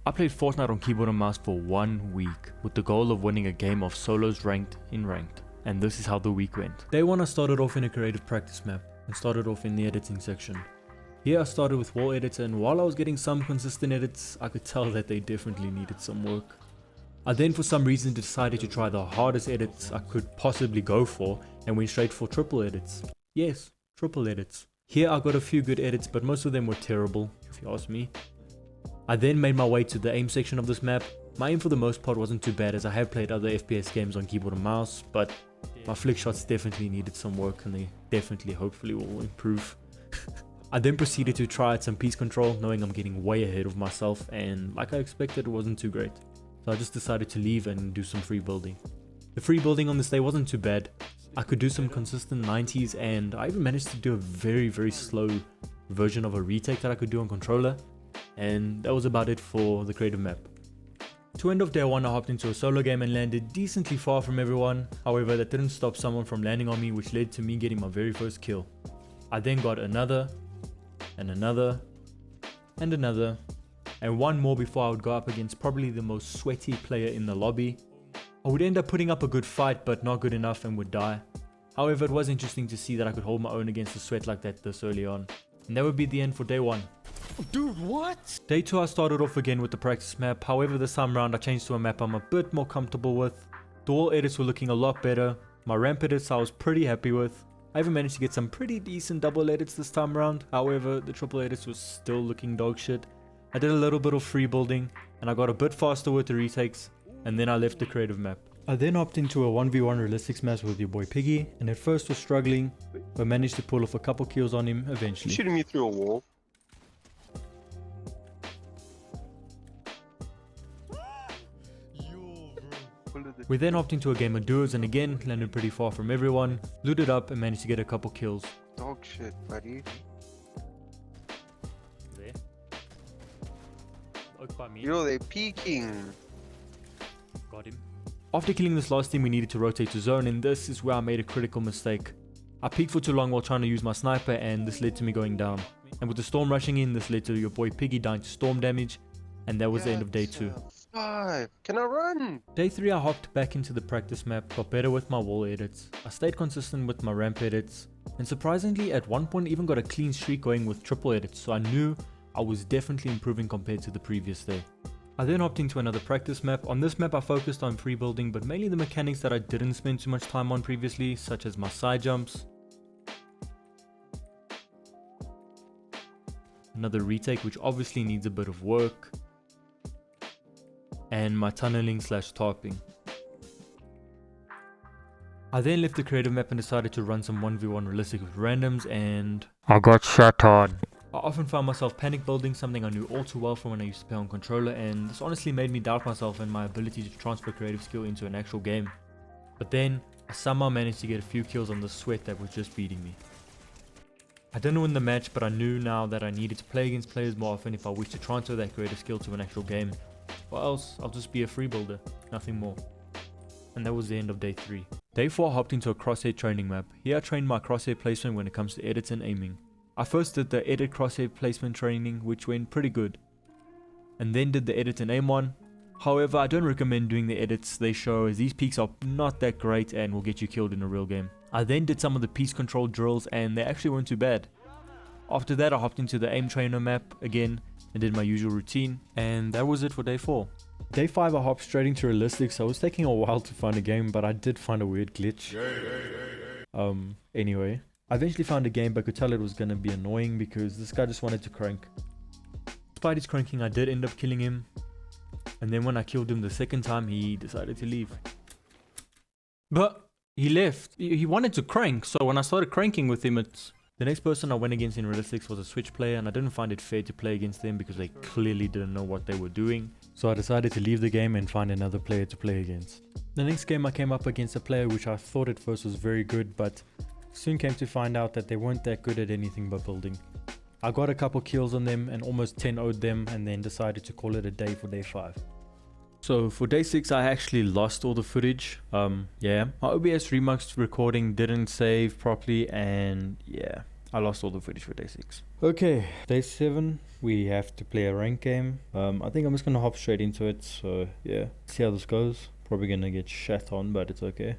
I played Fortnite on keyboard and mouse for 1 week with the goal of winning a game of solos ranked in ranked, and this is how the week went. Day 1 I started off in a creative practice map and started off in the editing section. Here I started with wall editor, and while I was getting some consistent edits, I could tell that they definitely needed some work. I then for some reason decided to try the hardest edits I could possibly go for and went straight for triple edits. Yes, triple edits. Here I got a few good edits, but most of them were terrible, if you ask me. I then made my way to the aim section of this map. My aim for the most part wasn't too bad, as I have played other FPS games on keyboard and mouse, but my flick shots definitely needed some work, and they definitely hopefully will improve. I then proceeded to try out some piece control, knowing I'm getting way ahead of myself, and like I expected, it wasn't too great. So I just decided to leave and do some free building. The free building on this day wasn't too bad. I could do some consistent 90s, and I even managed to do a very slow version of a retake that I could do on controller, and that was about it for the creative map. To end of day 1, I hopped into a solo game and landed decently far from everyone. However, that didn't stop someone from landing on me, which led to me getting my very first kill. I then got another, and another, and another, and one more before I would go up against probably the most sweaty player in the lobby. I would end up putting up a good fight, but not good enough, and would die. However, it was interesting to see that I could hold my own against the sweat like that this early on. And that would be the end for day 1. Dude, what? Day 2 I started off again with the practice map. However, this time round I changed to a map I'm a bit more comfortable with. The wall edits were looking a lot better. My ramp edits I was pretty happy with. I even managed to get some pretty decent double edits this time around. However, the triple edits was still looking dog shit. I did a little bit of free building, and I got a bit faster with the retakes, and then I left the creative map. I then hopped into a 1v1 realistics match with your boy Piggy, and at first was struggling, but managed to pull off a couple kills on him eventually. Shooting me through a wall. We then hopped into a game of duos and again landed pretty far from everyone, looted up and managed to get a couple kills. Dog shit, buddy. There. Oak by me. Yo, they peeking. Got him. After killing this last team, we needed to rotate to zone, and this is where I made a critical mistake. I peeked for too long while trying to use my sniper, and this led to me going down. And with the storm rushing in, this led to your boy Piggy dying to storm damage, and that was the end of day 2. 5. Can I run? Day 3 I hopped back into the practice map, got better with my wall edits. I stayed consistent with my ramp edits, and surprisingly at one point even got a clean streak going with triple edits, so I knew I was definitely improving compared to the previous day. I then hopped into another practice map. On this map I focused on free building, but mainly the mechanics that I didn't spend too much time on previously, such as my side jumps, another retake which obviously needs a bit of work, and my tunneling / tarping. I then left the creative map and decided to run some 1v1 realistic with randoms, and I got shot on. I often found myself panic building, something I knew all too well from when I used to play on controller, and this honestly made me doubt myself and my ability to transfer creative skill into an actual game. But then, I somehow managed to get a few kills on the sweat that was just beating me. I didn't win the match, but I knew now that I needed to play against players more often if I wished to transfer that creative skill to an actual game. Or else, I'll just be a free builder, nothing more. And that was the end of day 3. Day 4 I hopped into a crosshair training map. Here I trained my crosshair placement when it comes to edits and aiming. I first did the edit crosshair placement training, which went pretty good, and then did the edit and aim one. However, I don't recommend doing the edits they show, as these peaks are not that great and will get you killed in a real game. I then did some of the piece control drills, and they actually weren't too bad. After that I hopped into the aim trainer map again and did my usual routine, and that was it for day 4. Day 5 I hopped straight into realistics. I was taking a while to find a game, but I did find a weird glitch. Anyway, I eventually found a game, but could tell it was gonna be annoying because this guy just wanted to crank. Despite his cranking, I did end up killing him, and then when I killed him the second time, he decided to leave. But he left. He wanted to crank, so when I started cranking with him, the next person I went against in realistics was a Switch player, and I didn't find it fair to play against them because they clearly didn't know what they were doing. So I decided to leave the game and find another player to play against. The next game I came up against a player which I thought at first was very good, but soon came to find out that they weren't that good at anything but building. I got a couple kills on them and almost 10-0'd them, and then decided to call it a day for day 5. So for day 6 I actually lost all the footage. Yeah, my OBS Remux recording didn't save properly, and yeah, I lost all the footage for day 6. Okay, day 7, we have to play a rank game. I think I'm just gonna hop straight into it, so yeah, see how this goes. Probably gonna get shat on, but it's okay.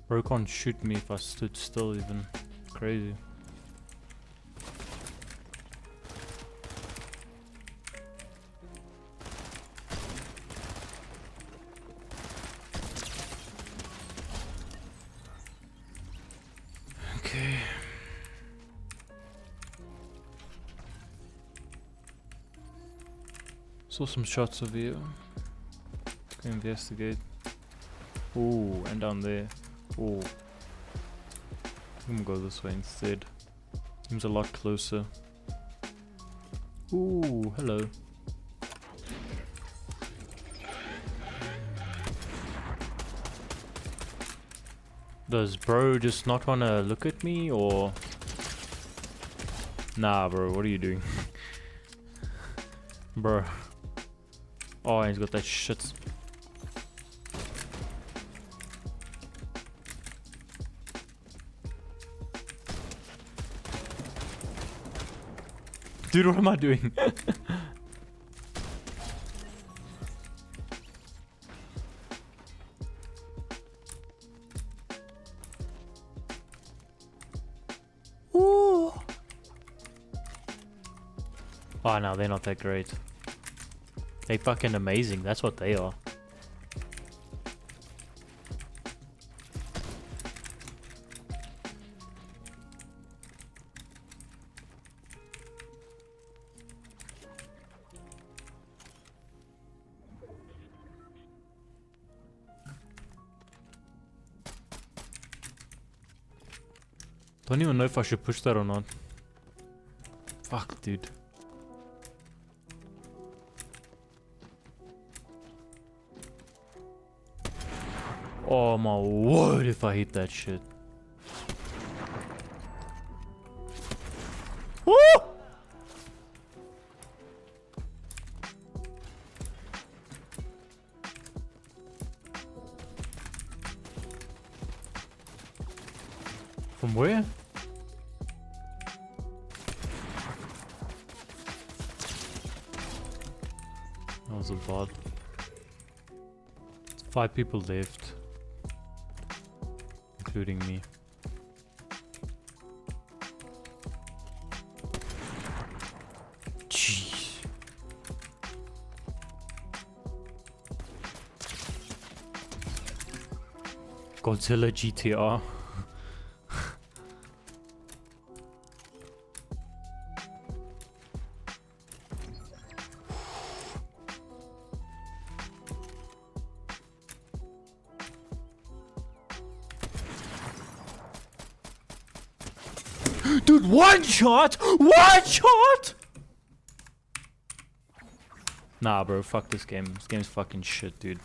Bro can't shoot me if I stood still even. Crazy. Okay. Saw some shots of you. Go investigate. Ooh, and down there. Ooh. I'm gonna go this way instead. Seems a lot closer. Ooh, hello. Does bro just not wanna look at me, or? Nah, bro, what are you doing? Bro. Oh, he's got that shit. Dude, what am I doing? Ooh. Oh no, they're not that great. They fucking amazing, that's what they are. Don't even know if I should push that or not. Fuck, dude. Oh my word, if I hit that shit. Woo! From where? That was a bot. 5 people left, including me. Jeez. Godzilla GTR. Dude, one shot! One shot! Nah, bro, fuck this game. This game's fucking shit, dude.